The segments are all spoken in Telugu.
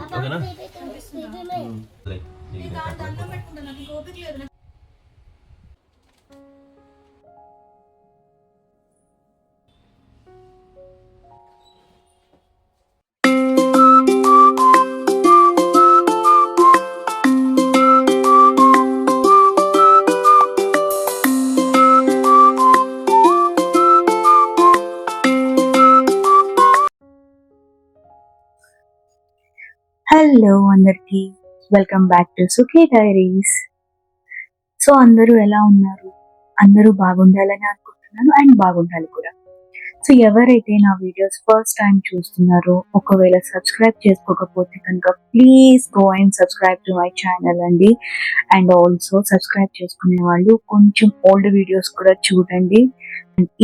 ఓకేనా? హలో అందరికి, welcome back to Sukhi diaries. So అందరూ ఎలా ఉన్నారు? అందరూ బాగుండాలని అనుకుంటున్నాను అండ్ బాగుండాలి కూడా. సో ఎవరైతే నా వీడియోస్ ఫస్ట్ టైం చూస్తున్నారో, ఒకవేళ సబ్స్క్రైబ్ చేసుకోకపోతే కనుక please go and subscribe to my channel అండి. అండ్ ఆల్సో సబ్స్క్రైబ్ చేసుకునే వాళ్ళు కొంచెం ఓల్డ్ వీడియోస్ కూడా చూడండి.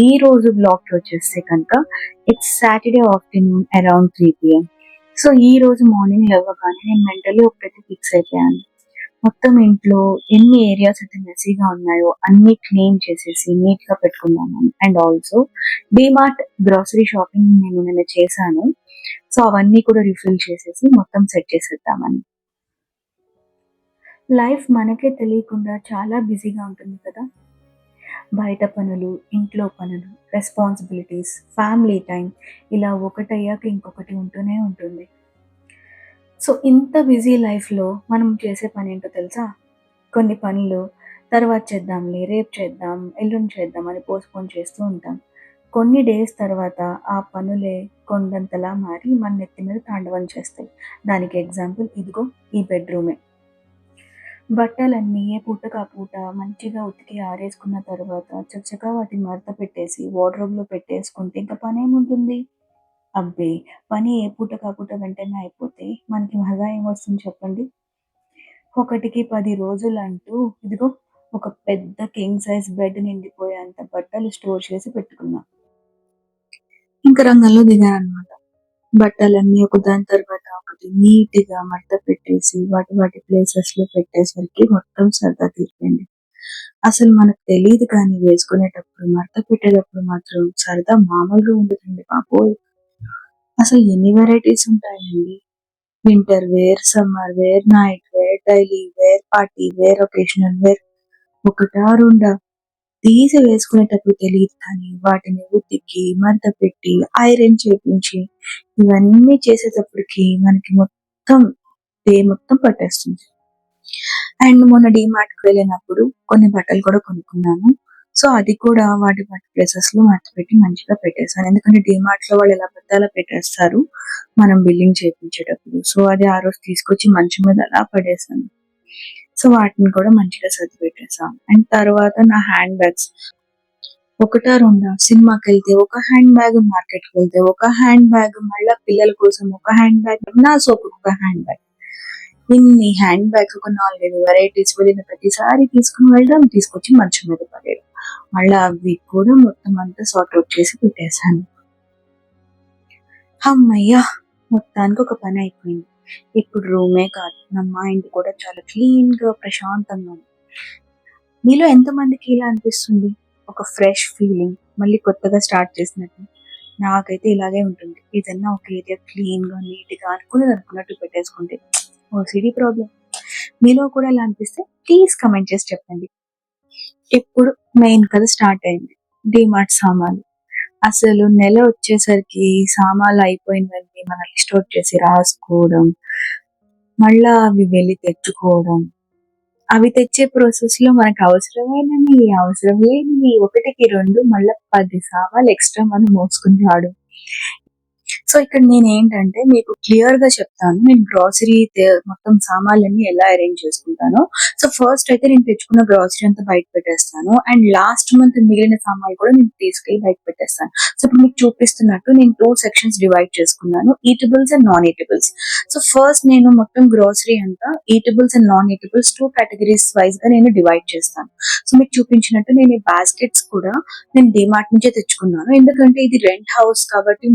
ఈ రోజు బ్లాగ్ వచ్చేస్తే కనుక it's Saturday afternoon around 3 PM. So ఈ రోజు మార్నింగ్ లేవగానే నేను మెంటల్లీ ఒకటి ఫిక్స్ అయిపోయాను. మొత్తం ఇంట్లో ఎన్ని ఏరియాస్ అయితే మెస్సీగా ఉన్నాయో అన్ని క్లీన్ చేసేసి నీట్ గా పెట్టుకున్నాను. And also DMart grocery shopping నిన్న చేశాను. సో అవన్నీ కూడా రిఫిల్ చేసేసి మొత్తం సెట్ చేసేద్దామని. లైఫ్ మనకే తెలియకుండా చాలా బిజీగా ఉంటుంది కదా. బయట పనులు, ఇంట్లో పనులు, రెస్పాన్సిబిలిటీస్, ఫ్యామిలీ టైం, ఇలా ఒకటయ్యాక ఇంకొకటి ఉంటూనే ఉంటుంది. సో ఇంత బిజీ లైఫ్లో మనం చేసే పని ఏంటో తెలుసా? కొన్ని పనులు తర్వాత చేద్దాంలే, రేపు చేద్దాం, ఎల్లుండి చేద్దాం అని పోస్ట్పోన్ చేస్తూ ఉంటాం. కొన్ని డేస్ తర్వాత ఆ పనులే కొండంతలా మారి మన నెత్తి మీద తాండవం చేస్తాయి. దానికి ఎగ్జాంపుల్ ఇదిగో ఈ బెడ్రూమే. బట్టలన్నీ ఏ పూటకు ఆ పూట మంచిగా ఉతికి ఆరేసుకున్న తర్వాత చక్కగా వాటిని మడత పెట్టేసి వార్డ్రోబ్లో పెట్టేసుకుంటే ఇంకా పని ఏముంటుంది? అబ్బే, పని ఏ పూటకు ఆ పూట వెంటనే అయిపోతే మనకి మజా ఏమొస్తుంది చెప్పండి? 1కి 10 రోజులు అంటూ ఇదిగో ఒక పెద్ద కింగ్ సైజ్ బెడ్ నిండిపోయేంత బట్టలు స్టోర్ చేసి పెట్టుకున్నా. ఇంకా రంగంలో దిగానమాట. బట్టలన్నీ ఒకదాని తర్వాత ఒకటి నీట్గా మడత పెట్టేసి వాటి ప్లేసెస్ లో పెట్టేసరికి మొత్తం సరదా తీరిపోయింది. అసలు మనకు తెలియదు కానీ వేసుకునేటప్పుడు మడత పెట్టేటప్పుడు మాత్రం సరదా మామూలుగా ఉండదండి బాబోయ్. అసలు ఎన్ని వెరైటీస్ ఉంటాయండి. Winter wear, summer wear, night wear, daily wear, party wear, occasional wear, ఒకటా రెండా తీసి వేసుకునేటప్పుడు తెలియదు కానీ వాటిని ఉతికి మడత పెట్టి ఐరన్ చేపించి ఇవన్నీ చేసేటప్పటికి మనకి మొత్తం డే మొత్తం పట్టేస్తుంది. అండ్ మొన్న డిమార్ట్కి వెళ్ళినప్పుడు కొన్ని బట్టలు కూడా కొనుక్కున్నాను. సో అది కూడా వాటి ప్లేసెస్ లో మడత పెట్టి మంచిగా పెట్టేశాను. ఎందుకంటే డిమార్ట్ లో వాళ్ళు ఎలా పెడితే అలా పెట్టేస్తారు మనం బిల్లింగ్ చేయించేటప్పుడు. సో అది ఆ రోజు తీసుకొచ్చి మంచం మీద అలా పడేసాను. సో వాటిని కూడా మంచిగా సర్ది పెట్టేసాను. అండ్ తర్వాత నా హ్యాండ్ బ్యాగ్స్ ఒకటా రెండా, సినిమాకి వెళ్తే ఒక హ్యాండ్ బ్యాగ్, మార్కెట్కి వెళ్తే ఒక హ్యాండ్ బ్యాగ్, మళ్ళా పిల్లల కోసం ఒక హ్యాండ్ బ్యాగ్, నా సోపు ఒక హ్యాండ్ బ్యాగ్. ఇన్ని హ్యాండ్ బ్యాగ్స్ ఒక 4-5 వెరైటీస్ వెళ్ళిన ప్రతిసారి తీసుకుని వెళ్ళడం, తీసుకొచ్చి మంచం మీద పడేయడం. మళ్ళీ అవి కూడా మొత్తం అంతా సార్ట్అవుట్ చేసి పెట్టేశాను. అమ్మయ్యా, మొత్తానికి ఒక పని అయిపోయింది. ఇప్పుడు రూమే కాదు, నా మైండ్ కూడా చాలా క్లీన్ గా ప్రశాంతంగా ఉంది. మీలో ఎంతమందికి ఇలా అనిపిస్తుంది? ఒక ఫ్రెష్ ఫీలింగ్, మళ్ళీ కొత్తగా స్టార్ట్ చేసినట్టు. నాకైతే ఇలాగే ఉంటుంది. ఏదన్నా ఒక ఏరియా క్లీన్ గా నీట్ గా అనుకున్నట్టు పెట్టేసుకుంటే ఓసిడి ప్రాబ్లం. మీలో కూడా ఇలా అనిపిస్తే ప్లీజ్ కమెంట్ చేసి చెప్పండి. ఇప్పుడు మెయిన్ కథ స్టార్ట్ అయింది. డిమార్ట్ సామాన్లు. అసలు నెల వచ్చేసరికి సామాన్లు అయిపోయిందని మన లిస్ట్ అవుట్ చేసి రాసుకోవడం, మళ్ళా అవి వెళ్ళి తెచ్చుకోవడం, అవి తెచ్చే ప్రాసెస్ లో మనకు అవసరమైనవి, అవసరం లేనివి, 1కి 2, మళ్ళీ 10 సామాన్లు ఎక్స్ట్రా మనం మోసుకుని రావడం. సో ఇక్కడ నేను ఏంటంటే మీకు క్లియర్ గా చెప్తాను, నేను గ్రాసరీ మొత్తం సామాన్లన్నీ ఎలా అరేంజ్ చేసుకుంటాను. సో ఫస్ట్ అయితే నేను తెచ్చుకున్న గ్రాసరీ అంతా బయట పెట్టేస్తాను. అండ్ లాస్ట్ మంత్ మిగిలిన సామాన్లు కూడా నేను తీసుకెళ్లి బయట పెట్టేస్తాను. సో ఇప్పుడు మీకు చూపిస్తున్నట్టు నేను 2 సెక్షన్స్ డివైడ్ చేసుకున్నాను, eatables and non eatables. So first నేను మొత్తం గ్రాసరీ అంతా eatables and non eatables 2 categories wise గా నేను డివైడ్ చేస్తాను. సో మీకు చూపించినట్టు నేను ఈ బాస్కెట్స్ కూడా నేను డిమార్ట్ నుంచే తెచ్చుకున్నాను. ఎందుకంటే ఇది రెంట్ హౌస్ కాబట్టి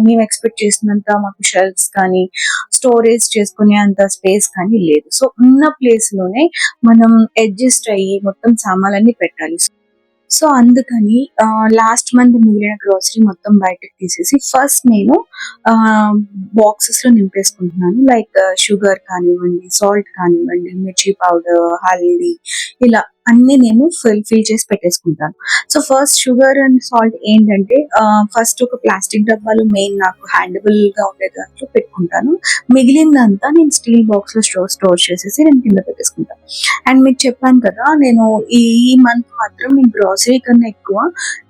మేము ఎక్స్పెక్ట్ చేసినంత మాకు షెల్ఫ్స్ కానీ స్టోరేజ్ చేసుకునే అంత స్పేస్ కానీ లేదు. సో ఉన్న ప్లేస్ లోనే మనం అడ్జస్ట్ అయ్యి మొత్తం సామాన్లన్నీ పెట్టాలి. సో, అందుకని లాస్ట్ మంత్ మిగిలిన గ్రోసరీ మొత్తం బయటకి తీసేసి ఫస్ట్ నేను బాక్సెస్‌లో నింపేసుకుంటున్నాను. లైక్ షుగర్ కానివ్వండి, సాల్ట్ కానివ్వండి, మిర్చి పౌడర్, హల్దీ ఇలా అన్నీ నేను ఫిల్ చేసి పెట్టేసుకుంటాను. So, first sugar and salt ఏంటంటే ఫస్ట్ ఒక ప్లాస్టిక్ డబ్బాలో మెయిన్ నాకు హ్యాండబుల్‌గా ఉండే దాంట్లో పెట్టుకుంటాను. మిగిలిందంతా నేను స్టీల్ బాక్స్‌లో స్టోర్ చేసేసి నేను కింద పెట్టేసుకుంటాను. అండ్ మీకు చెప్పాను కదా! నేను ఈ మంత్ మాత్రం నేను గ్రోసరీ కన్నా ఎక్కువ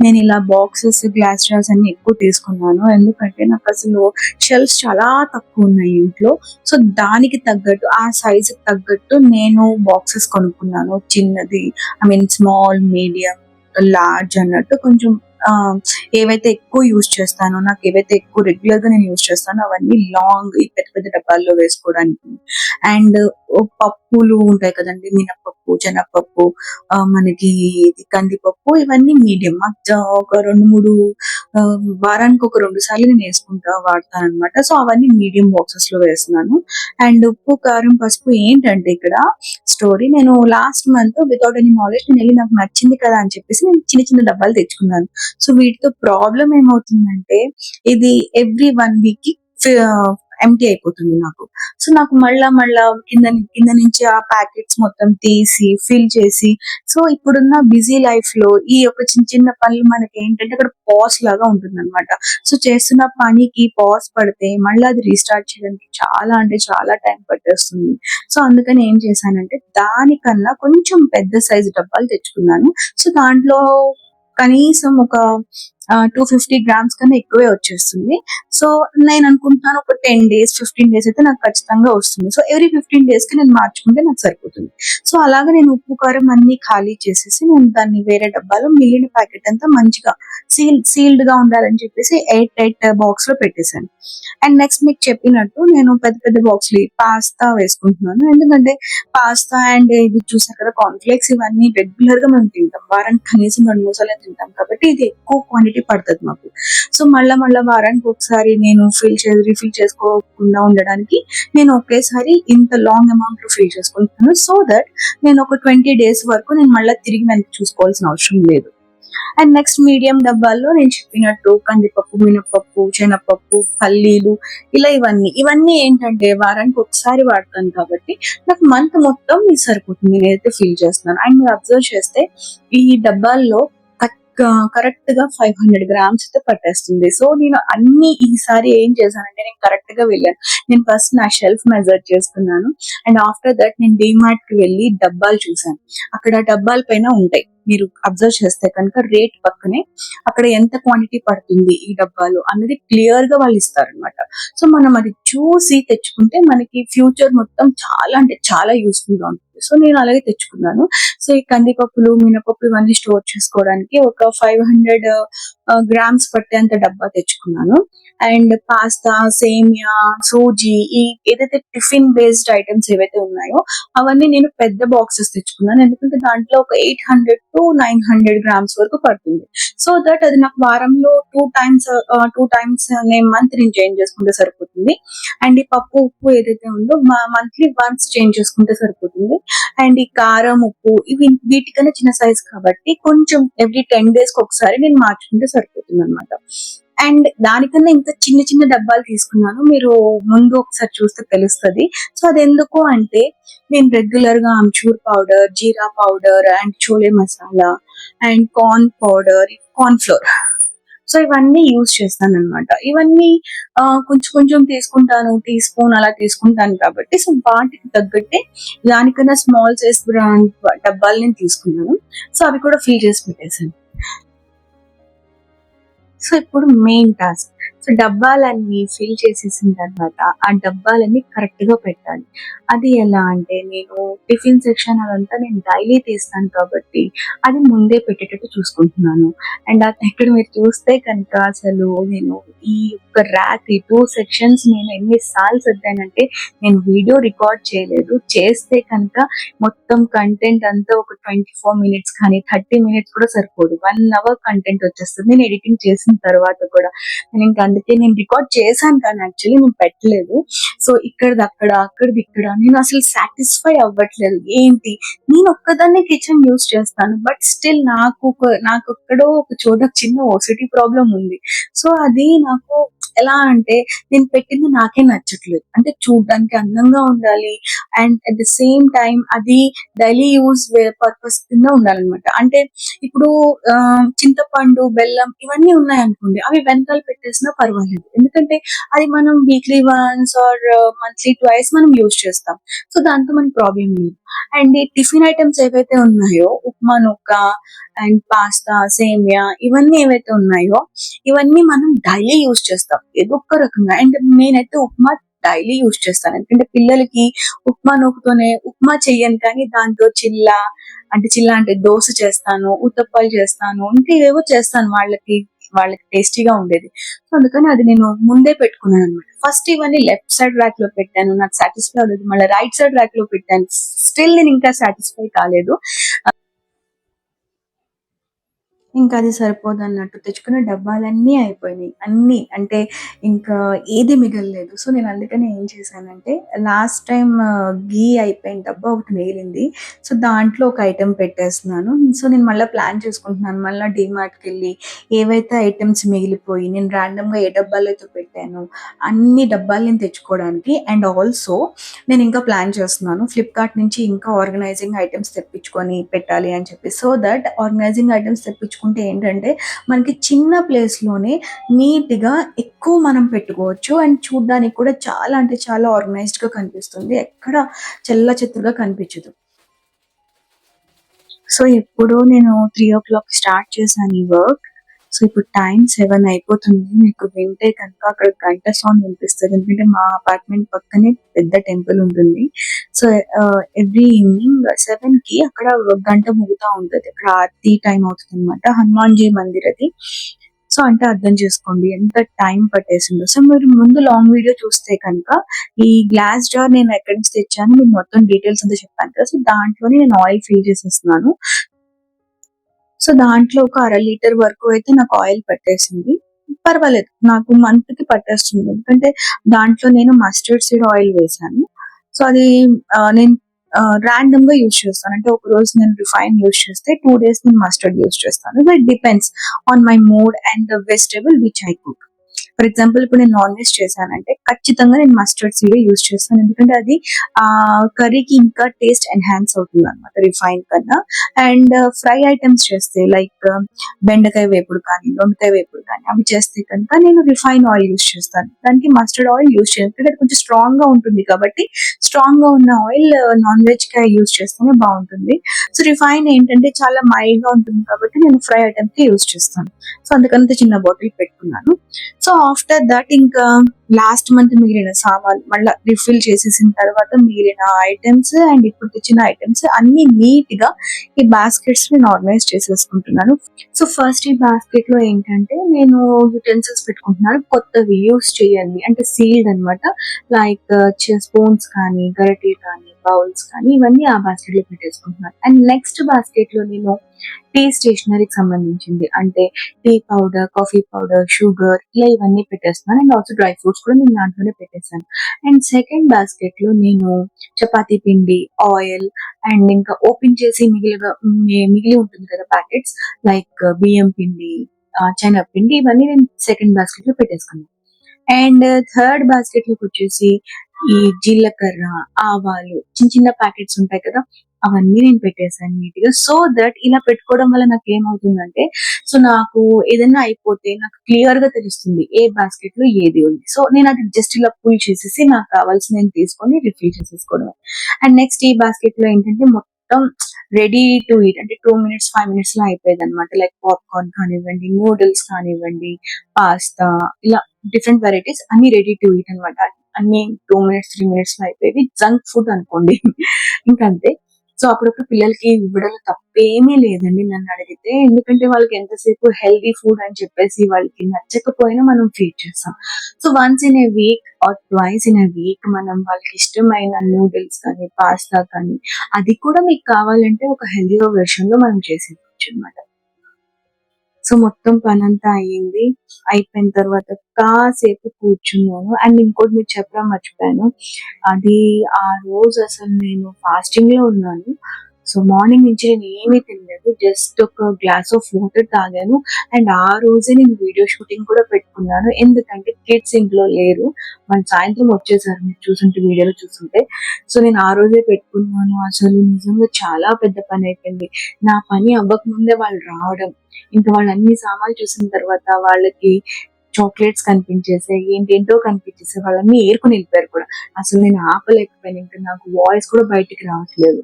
నేను ఇలా బాక్సెస్, గ్లాస్ జార్స్ అన్నీ ఎక్కువ తీసుకున్నాను. ఎందుకంటే నాకసలు షెల్ఫ్స్ చాలా తక్కువున్నాయి ఇంట్లో. సో, దానికి తగ్గట్టు ఆ సైజ్‌కి తగ్గట్టు నేను బాక్సెస్ కొనుక్కున్నాను. చిన్నది స్మాల్, మీడియం, లార్జ్ అన్నట్టు కొంచెం ఏవైతే ఎక్కువ యూజ్ చేస్తానో, నాకేవైతే ఎక్కువ రెగ్యులర్‌గా నేను యూజ్ చేస్తానో అవన్నీ లాంగ్ ఈ పెద్ద పెద్ద డబ్బాల్లో వేసుకోవడానికి. అండ్ పప్పులు ఉంటాయి కదండీ! మినపప్పు, శనగపప్పు, మనకి ఇది కందిపప్పు ఇవన్నీ మీడియం. ఒక 2, 3 వారానికి ఒక 2 సార్లు నేను వాడతాననమాట. సో, అవన్నీ మీడియం బాక్సెస్‌లో వేస్తున్నాను. అండ్ ఉప్పు, కారం, పసుపు ఏంటంటే ఇక్కడ స్టోరీ నేను last month without any knowledge నేనెళ్లి నాకు నచ్చింది కదా అని చెప్పేసి నేను చిన్న చిన్న డబ్బాలు తెచ్చుకున్నాను. సో, వీటితో ప్రాబ్లమ్ ఏమవుతుందంటే ఇది ఎవ్రీ 1 వీక్‌కి ఫి ఎంప్టీ అయిపోతుంది నాకు. సో, నాకు మళ్ళా కింద నుంచి ఆ ప్యాకెట్స్ మొత్తం తీసి, ఫిల్ చేసి సో, ఇప్పుడున్న బిజీ లైఫ్‌లో ఈ యొక్క చిన్న చిన్న పనులు మనకేంటంటే అక్కడ పాజ్ లాగా ఉంటుందనమాట. సో, చేస్తున్న పనికి పాజ్ పడితే మళ్ళీ అది రీస్టార్ట్ చేయడానికి చాలా అంటే చాలా టైం పట్టేస్తుంది. సో, అందుకని ఏం చేశానంటే దానికన్నా కొంచెం పెద్ద సైజ్ డబ్బాలు తెచ్చుకున్నాను. సో, దాంట్లో కనీసం ఒక 250 గ్రామ్స్ కన్నా ఎక్కువే వచ్చేస్తుంది. సో, నేననుకుంటున్నాను ఒక 10 డేస్, 15 డేస్ అయితే నాకు ఖచ్చితంగా వస్తుంది. సో, ఎవ్రీ 15 డేస్‌కి నేను మార్చుకుంటే నాకు సరిపోతుంది. సో, అలాగా నేను ఉప్పు, కారం అన్నీ ఖాళీ చేసేసి నేను దాన్ని వేరే డబ్బాలో మిగిలిన ప్యాకెట్ అంతా మంచిగా సీల్డ్‌గా ఉండాలని చెప్పేసి ఎయిర్ టైట్ బాక్స్‌లో పెట్టేసాను. అండ్ నెక్స్ట్ మీకు చెప్పినట్టు నేను పెద్ద పెద్ద బాక్స్‌లో పాస్తా వేసుకుంటున్నాను. ఎందుకంటే పాస్తా అండ్ ఇది చూసారు కదా కార్న్‌ఫ్లేక్స్ ఇవన్నీ రెగ్యులర్‌గా మేము తింటాం. వారానికి కనీసం 2, 3 సార్లు తింటాం కాబట్టి ఇది ఎక్కువ క్వాంటిటీ పడతది మాకు. సో, మళ్ళా వారానికి ఒకసారి నేను రీఫిల్ చేసుకోకుండా ఉండడానికి నేను ఒకేసారి ఇంత లాంగ్ అమౌంట్‌లో ఫిల్ చేసుకుంటున్నాను. సో దట్ నేను ఒక 20 డేస్ వరకు నేను మళ్ళా తిరిగి వెనక్కి చూసుకోవాల్సిన అవసరం లేదు. అండ్ నెక్స్ట్ మీడియం డబ్బాల్లో నేను చెప్పినట్టు కందిపప్పు, మినపప్పు, శనగపప్పు, పల్లీలు ఇలా ఇవన్నీ ఏంటంటే వారానికి ఒకసారి వాడతాను కాబట్టి నాకు మంత్ మొత్తం ఇది సరిపోతుంది. నేనైతే ఫీల్ చేస్తున్నాను. అండ్ మీరు అబ్జర్వ్ చేస్తే ఈ డబ్బాల్లో కరెక్ట్ గా 500 గ్రామ్స్ అయితే పట్టేస్తుంది. సో, నేను అన్ని ఈసారి ఏం చేశానంటే నేను కరెక్ట్ గా వెళ్ళాను. నేను ఫస్ట్ నా షెల్ఫ్ మెజర్ చేసుకున్నాను. అండ్ ఆఫ్టర్ దట్ నేను డీమార్ట్ కి వెళ్ళి డబ్బాలు చూసాను. అక్కడ డబ్బాల పైన ఉంటాయి. మీరు అబ్జర్వ్ చేస్తే కనుక రేట్ పక్కనే అక్కడ ఎంత క్వాంటిటీ పడుతుంది ఈ డబ్బాలు అన్నది క్లియర్ గా వాళ్ళు ఇస్తారనమాట. సో, మనం అది చూసి తెచ్చుకుంటే మనకి ఫ్యూచర్ మొత్తం చాలా అంటే చాలా యూస్ఫుల్ గా ఉంటుంది. సో, నేను అలాగే తెచ్చుకున్నాను. సో, ఈ కందిపప్పులు, మినపప్పు ఇవన్నీ స్టోర్ చేసుకోవడానికి ఒక 500 గ్రామ్స్ పట్టేంత డబ్బా తెచ్చుకున్నాను. అండ్ పాస్తా, సేమియా, సూజీ ఈ ఏదైతే టిఫిన్ బేస్డ్ ఐటమ్స్ ఏవైతే ఉన్నాయో అవన్నీ నేను పెద్ద బాక్సెస్ తెచ్చుకున్నాను. ఎందుకంటే దాంట్లో ఒక 800-900 గ్రామ్స్ వరకు పడుతుంది. సో దట్ అది నాకు వారంలో 2 టైమ్స్ నేను మంత్ నేను చేంజ్ చేసుకుంటే సరిపోతుంది. అండ్ ఈ పప్పు, ఉప్పు ఏదైతే ఉందో మంత్లీ వన్స్ చేంజ్ చేసుకుంటే సరిపోతుంది. అండ్ ఈ కారం, ఉప్పు ఇవి వీటికన్నా చిన్న సైజ్ కాబట్టి కొంచెం ఎవ్రీ 10 డేస్ కి ఒకసారి నేను మార్చుకుంటే సరిపోతుంది అనమాట. అండ్ దానికన్నా ఇంకా చిన్న చిన్న డబ్బాలు తీసుకున్నాను. మీరు ముందు ఒకసారి చూస్తే తెలుస్తది. సో, అదెందుకు అంటే నేను రెగ్యులర్ గా amchur powder, jeera powder and chole masala and corn powder, corn flour so, ఇవన్నీ యూజ్ చేస్తాననమాట. ఇవన్నీ కొంచెం కొంచెం తీసుకుంటాను. టీ స్పూన్ అలా తీసుకుంటాను కాబట్టి సో, వాటికి తగ్గట్టే దానికన్నా స్మాల్ సైజ్ డబ్బాలు నేను తీసుకున్నాను. సో, అవి కూడా ఫిల్ చేసి పెట్టేసాను. సో, ఇప్పుడు మెయిన్ టాస్క్. సో, డబ్బాలన్నీ ఫిల్ చేసేసిన తర్వాత ఆ డబ్బాలన్నీ కరెక్ట్‌గా పెట్టాలి. అది ఎలా అంటే నేను టిఫిన్ సెక్షన్ అదంతా నేను డైలీ తీస్తాను కాబట్టి అది ముందే పెట్టేటట్టు చూసుకుంటున్నాను. అండ్ ఇక్కడ మీరు చూస్తే కనుక అసలు నేను ఈ యొక్క ర్యాక్ ఈ 2 సెక్షన్స్ నేను ఎన్ని సార్లు సర్దానంటే నేను వీడియో రికార్డ్ చేయలేదు. చేస్తే కనుక మొత్తం కంటెంట్ అంతా ఒక 24 మినిట్స్ కానీ 30 మినిట్స్ కూడా సరిపోదు. 1 అవర్ కంటెంట్ వచ్చేస్తుంది. నేను ఎడిటింగ్ చేసిన తర్వాత కూడా. నేను ఇంక అందుకే నేను రికార్డ్ చేశాను కానీ యాక్చువల్లీ నేను పెట్టలేదు. సో ఇక్కడిది అక్కడ, అక్కడిది ఇక్కడ నేను అసలు సాటిస్ఫై అవ్వట్లేదు. ఏంటి నేను ఒక్కదాన్నే కిచెన్ యూజ్ చేస్తాను. బట్ స్టిల్ నాకెక్కడో ఒక చోట చిన్న ఓసిటీ ప్రాబ్లమ్ ఉంది. సో అది నాకు ఎలా అంటే నేను పెట్టింది నాకే నచ్చట్లేదు. అంటే చూడ్డానికి అందంగా ఉండాలి and at the same time అది డైలీ యూజ్ పర్పస్ కింద ఉండాలన్నమాట. అంటే ఇప్పుడు చింతపండు, బెల్లం ఇవన్నీ ఉన్నాయనుకోండి, అవి వెనకాల పెట్టేసినా పర్వాలేదు. ఎందుకంటే అది మనం weekly once or monthly twice మనం యూజ్ చేస్తాం. సో దాంతో మనకి ప్రాబ్లం లేదు. అండ్ ఈ టిఫిన్ ఐటమ్స్ ఏవైతే ఉన్నాయో ఉప్మా నూక అండ్ పాస్తా, సేమియా ఇవన్నీ ఏవైతే ఉన్నాయో ఇవన్నీ మనం డైలీ యూజ్ చేస్తాం ఏదో ఒక రకంగా. అండ్ నేనైతే ఉప్మా డైలీ యూజ్ చేస్తాను. ఎందుకంటే పిల్లలకి ఉప్మా నూకతోనే ఉప్మా చెయ్యను కానీ దాంతో చిల్లా అంటే దోశ చేస్తాను, ఉత్తప్పాలు చేస్తాను, ఇంకా ఏవేవో చేస్తాను వాళ్ళకి టేస్టీగా ఉండేది. సో అందుకని అది నేను ముందే పెట్టుకున్నాను అనమాట. ఫస్ట్ ఇవన్నీ లెఫ్ట్ సైడ్ ర్యాక్ లో పెట్టాను, నాకు సాటిస్ఫై అవ్వలేదు. మళ్ళీ రైట్ సైడ్ ర్యాక్ లో పెట్టాను, స్టిల్ నేను ఇంకా సాటిస్ఫై కాలేదు. ఇంకా అది సరిపోదన్నట్టు తెచ్చుకున్న డబ్బాలన్నీ అయిపోయినాయి. అన్నీ అంటే ఇంకా ఏది మిగలలేదు. సో నేను అందుకనే ఏం చేశానంటే లాస్ట్ టైమ్ ఘీ అయిపోయిన డబ్బా ఒకటి మిగిలింది. సో దాంట్లో ఒక ఐటెం పెట్టేస్తున్నాను. సో నేను మళ్ళీ ప్లాన్ చేసుకుంటున్నాను. మళ్ళీ డీమార్ట్‌కెళ్ళి ఏవైతే ఐటెమ్స్ మిగిలిపోయి నేను ర్యాండమ్‌గా ఏ డబ్బాలో అయితే పెట్టానో అన్ని డబ్బాలు నేను తెచ్చుకోవడానికి. అండ్ ఆల్సో నేను ఇంకా ప్లాన్ చేస్తున్నాను ఫ్లిప్‌కార్ట్ నుంచి ఇంకా ఆర్గనైజింగ్ ఐటెమ్స్ తెప్పించుకొని పెట్టాలి అని చెప్పి. సో దట్ ఆర్గనైజింగ్ ఐటెమ్స్ తెప్పించుకుంటే ఏంటంటే మనకి చిన్న ప్లేస్‌లోనే నీట్‌గా ఎక్కువ మనం పెట్టుకోవచ్చు. అండ్ చూడ్డానికి కూడా చాలా అంటే చాలా ఆర్గనైజ్డ్‌గా కనిపిస్తుంది. ఎక్కడ చెల్లాచెదురుగా కనిపించదు. సో ఎప్పుడో నేను 3:00 స్టార్ట్ చేశాను ఈ వర్క్. సో ఇప్పుడు టైం 7 అయిపోతుంది. మీకు వింటే కనుక అక్కడ గంట సౌండ్ వినిపిస్తది. ఎందుకంటే మా అపార్ట్మెంట్ పక్కనే పెద్ద టెంపుల్ ఉంటుంది. సో ఎవ్రీ ఈవినింగ్ 7కి అక్కడ గంట మోగుతా ఉంటది. అక్కడ ఆరతి టైం అవుతుందన్నమాట. హనుమాన్‌జీ మందిర్ అది. సో అంటే అర్థం చేసుకోండి ఎంత టైం పట్టేసిందో. సో మీరు ముందు లాంగ్ వీడియో చూస్తే కనుక ఈ గ్లాస్ జార్ నేను ఎక్కడి నుంచి తెచ్చాను మీకు మొత్తం డీటెయిల్స్ అంతా చెప్పాను కదా. సో దాంట్లోనే నేను ఆయిల్ ఫిల్ చేసేస్తున్నాను. సో దాంట్లో ఒక అర లీటర్ వరకు అయితే నాకు ఆయిల్ పట్టేసింది. పర్వాలేదు, నాకు మంత్‌కి పట్టేస్తుంది. ఎందుకంటే దాంట్లో నేను మస్టర్డ్ సీడ్ ఆయిల్ వేశాను. సో అది నేను ర్యాండమ్‌గా యూజ్ చేస్తాను. అంటే ఒకరోజు నేను రిఫైన్ యూజ్ చేస్తే 2 డేస్ నేను మస్టర్డ్ యూజ్ చేస్తాను. So it depends on my mood and the vegetable which I cook. For example ఇప్పుడు నేను నాన్ వెజ్ చేశానంటే ఖచ్చితంగా నేను మస్టర్డ్ సీడే యూజ్ చేస్తాను. ఎందుకంటే అది కర్రీకి ఇంకా టేస్ట్ ఎన్హాన్స్ అవుతుంది అనమాట రిఫైన్ కన్నా. అండ్ ఫ్రై ఐటమ్స్ చేస్తే లైక్ బెండకాయ వేపుడు కానీ, దొండకాయ వేపుడు కానీ అవి చేస్తే కనుక నేను రిఫైన్ ఆయిల్ యూజ్ చేస్తాను. దానికి మస్టర్డ్ ఆయిల్ యూజ్ చేయను. ఎందుకంటే అది కొంచెం స్ట్రాంగ్ గా ఉంటుంది కాబట్టి స్ట్రాంగ్ గా ఉన్న ఆయిల్ నాన్ వెజ్ కి యూజ్ చేస్తేనే బాగుంటుంది. సో రిఫైన్ ఏంటంటే చాలా మైల్డ్ గా ఉంటుంది కాబట్టి నేను ఫ్రై ఐటమ్ కి యూజ్ చేస్తాను. సో అందుకంత చిన్న బాటిల్ పెట్టుకున్నాను. సో ఆఫ్టర్ దట్ ఇంకా లాస్ట్ మంత్ మిగిలిన సామాన్లు మళ్ళీ రిఫిల్ చేసేసిన తర్వాత మిగిలిన ఐటమ్స్ అండ్ ఇప్పుడు తెచ్చిన ఐటమ్స్ అన్ని నీట్ గా ఈ బాస్కెట్స్ నేను ఆర్గనైజ్ చేసేసుకుంటున్నాను. సో ఫస్ట్ ఈ బాస్కెట్ లో ఏంటంటే నేను యుటెన్సిల్స్ పెట్టుకుంటున్నాను, కొత్తవి యూస్ చేయండి అంటే సీల్డ్ అనమాట. లైక్ స్పూన్స్ కానీ, గరిటెలు కానీ, బౌల్స్ కానీ ఇవన్నీ ఆ బాస్కెట్ లో పెట్టేసుకుంటున్నాను. అండ్ నెక్స్ట్ బాస్కెట్ లో నేను టీ స్టేషనరీకి సంబంధించింది అంటే tea powder, coffee powder, sugar ఇలా ఇవన్నీ పెట్టేస్తున్నాను. అండ్ ఆల్సో డ్రై ఫ్రూట్స్ కూడా నేను దాంట్లోనే పెట్టేస్తాను. అండ్ సెకండ్ బాస్కెట్ లో నేను చపాతీ పిండి, ఆయిల్ అండ్ ఇంకా ఓపెన్ చేసి మిగిలి ఉంటుంది కదా ప్యాకెట్స్ లైక్ బియ్యం పిండి, శనగపిండి ఇవన్నీ నేను సెకండ్ బాస్కెట్ లో పెట్టేసుకున్నాను. అండ్ థర్డ్ బాస్కెట్ లోకి వచ్చేసి ఈ జీలకర్ర, ఆవాలు చిన్న చిన్న ప్యాకెట్స్ ఉంటాయి కదా అవన్నీ నేను పెట్టేసాను నీట్ గా. సో దట్ ఇలా పెట్టుకోవడం వల్ల నాకు ఏమవుతుందంటే సో నాకు ఏదైనా అయిపోతే నాకు క్లియర్ గా తెలుస్తుంది ఏ బాస్కెట్ లో ఏది ఉంది. సో నేను అది జస్ట్ ఇలా పుల్ చేసేసి నాకు కావాల్సిన నేను తీసుకొని రిఫిల్ చేసేసుకోవడం. అండ్ నెక్స్ట్ ఈ బాస్కెట్ లో ఏంటంటే మొత్తం రెడీ టు ఈట్ అంటే 2 మినిట్స్ 5 మినిట్స్ లో అయిపోయేది అనమాట. లైక్ పాప్కార్న్ కానివ్వండి, నూడిల్స్ కానివ్వండి, పాస్తా ఇలా డిఫరెంట్ వెరైటీస్ అన్ని రెడీ టు ఈట్ అనమాట. అన్ని 2 మినిట్స్ 3 మినిట్స్ లో అయిపోయేవి. జంక్ ఫుడ్ అనుకోండి ఇంకంతే. సో అప్పుడప్పుడు పిల్లలకి ఇవ్వడంలో తప్పేమీ లేదండి నన్ను అడిగితే. ఎందుకంటే వాళ్ళకి ఎంతసేపు హెల్దీ ఫుడ్ అని చెప్పేసి వాళ్ళకి నచ్చకపోయినా మనం ఫీడ్ చేస్తాం. So once in a week or twice in a week మనం వాళ్ళకి ఇష్టమైన నూడిల్స్ కానీ, పాస్తా కానీ అది కూడా మీకు కావాలంటే ఒక హెల్దీ వెర్షన్ లో మనం చేసి ఇవ్వచ్చు అనమాట. సో మొత్తం పనంతా అయ్యింది. అయిపోయిన తర్వాత కాసేపు కూర్చున్నాను. అండ్ ఇంకోటి మీకు చెప్పడం మర్చిపోయాను. అది ఆ రోజు అసలు నేను ఫాస్టింగ్ లో ఉన్నాను. సో మార్నింగ్ నుంచి నేను ఏమీ తినలేదు. జస్ట్ ఒక గ్లాస్ ఆఫ్ వాటర్ తాగాను. అండ్ ఆ రోజే నేను వీడియో షూటింగ్ కూడా పెట్టుకున్నాను. ఎందుకంటే కిడ్స్ ఇంట్లో లేరు. వాళ్ళు సాయంత్రం వచ్చేసారు, మీరు చూసుంటే వీడియోలో చూస్తుంటే. సో నేను ఆ రోజే పెట్టుకున్నాను. అసలు నిజంగా చాలా పెద్ద పని అయిపోయింది. నా పని అవ్వక ముందే వాళ్ళు రావడం, ఇంకా వాళ్ళు అన్ని సామాన్లు చూసిన తర్వాత వాళ్ళకి చాక్లెట్స్ కనిపించేసాయి, ఏంటేంటో కనిపించేసాయి, వాళ్ళన్నీ ఏరుకుని వెళ్ళిపోయారు కూడా. అసలు నేను ఆపలేకపోయాను. ఇంకా నాకు వాయిస్ కూడా బయటికి రావట్లేదు.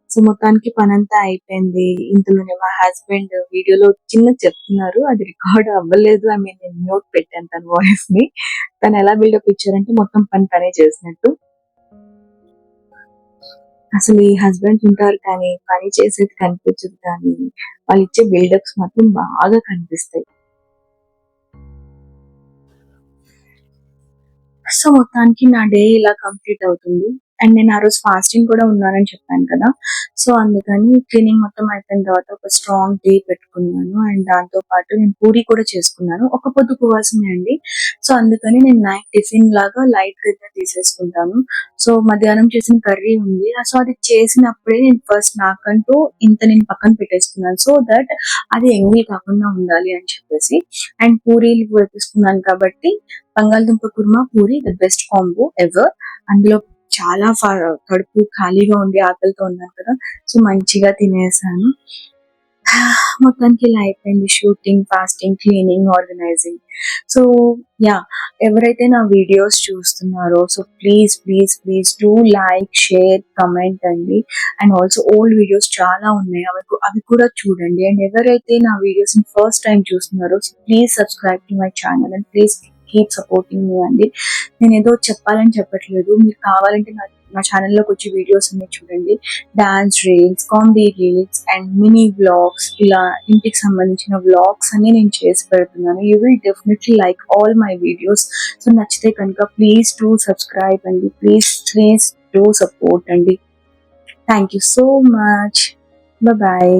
సో మొత్తానికి పనంతా అయిపోయింది. ఇంతలోనే మా హస్బెండ్ వీడియోలో చిన్న చెప్తున్నారు, అది రికార్డ్ అవ్వలేదు. ఐ మీన్ నేను మ్యూట్ పెట్టాను తన వాయిస్ ని. తను ఎలా బిల్డప్ ఇచ్చారంటే మొత్తం పని తనే చేసినట్టు. అసలు ఈ హస్బెండ్స్ ఉంటారు కానీ పని చేసేది కనిపించదు, కానీ వాళ్ళు ఇచ్చే బిల్డప్స్ మాత్రం బాగా కనిపిస్తాయి. సో మొత్తానికి నా డే ఇలా కంప్లీట్ అవుతుంది. అండ్ నేను ఆ రోజు ఫాస్టింగ్ కూడా ఉన్నానని చెప్పాను కదా. సో అందుకని క్లీనింగ్ మొత్తం అయిపోయిన తర్వాత ఒక స్ట్రాంగ్ టీ పెట్టుకున్నాను. అండ్ దాంతో పాటు నేను పూరి కూడా చేసుకున్నాను. ఒక పొద్దు ఉపవాసమే అండి. సో అందుకని నేను నైట్ టిఫిన్ లాగా లైట్ గా తీసేసుకుంటాను. సో మధ్యాహ్నం చేసిన కర్రీ ఉంది. సో అది చేసినప్పుడే నేను ఫస్ట్ నాకంటూ ఇంత నేను పక్కన పెట్టేసుకున్నాను. సో దట్ అది ఎంగిల్ కాకుండా ఉండాలి అని చెప్పేసి. అండ్ పూరీలు వేసుకున్నాను కాబట్టి బంగాళదుంప kurma puri the best combo ever. అందులో చాలా కడుపు ఖాళీగా ఉండి ఆకలితో ఉన్నాను కదా. సో మంచిగా తినేసాను. మొత్తానికి ఇలా అయిపోయింది shooting, fasting, cleaning, organising. So yeah, ఎవరైతే నా వీడియోస్ చూస్తున్నారో so please please please do like, share, comment అండి. అండ్ ఆల్సో ఓల్డ్ వీడియోస్ చాలా ఉన్నాయి, అవి కూడా చూడండి. అండ్ ఎవరైతే నా వీడియోస్ ఫస్ట్ టైం చూస్తున్నారో so please subscribe to my channel and please keep supporting మీ అండి. నేను ఏదో చెప్పాలని చెప్పట్లేదు, మీరు కావాలంటే నా ఛానల్లోకి వచ్చి వీడియోస్ అన్ని చూడండి. Dance reels, comedy reels and mini vlogs, ఇలా ఇంటికి సంబంధించిన వ్లాగ్స్ అన్ని నేను చేసి పెడుతున్నాను. You will definitely like all my videos. So నచ్చితే కనుక ప్లీజ్ డూ సబ్స్క్రైబ్ అండి, ప్లీజ్ ప్లీజ్ డూ సపోర్ట్ అండి. Thank you so much. Bye.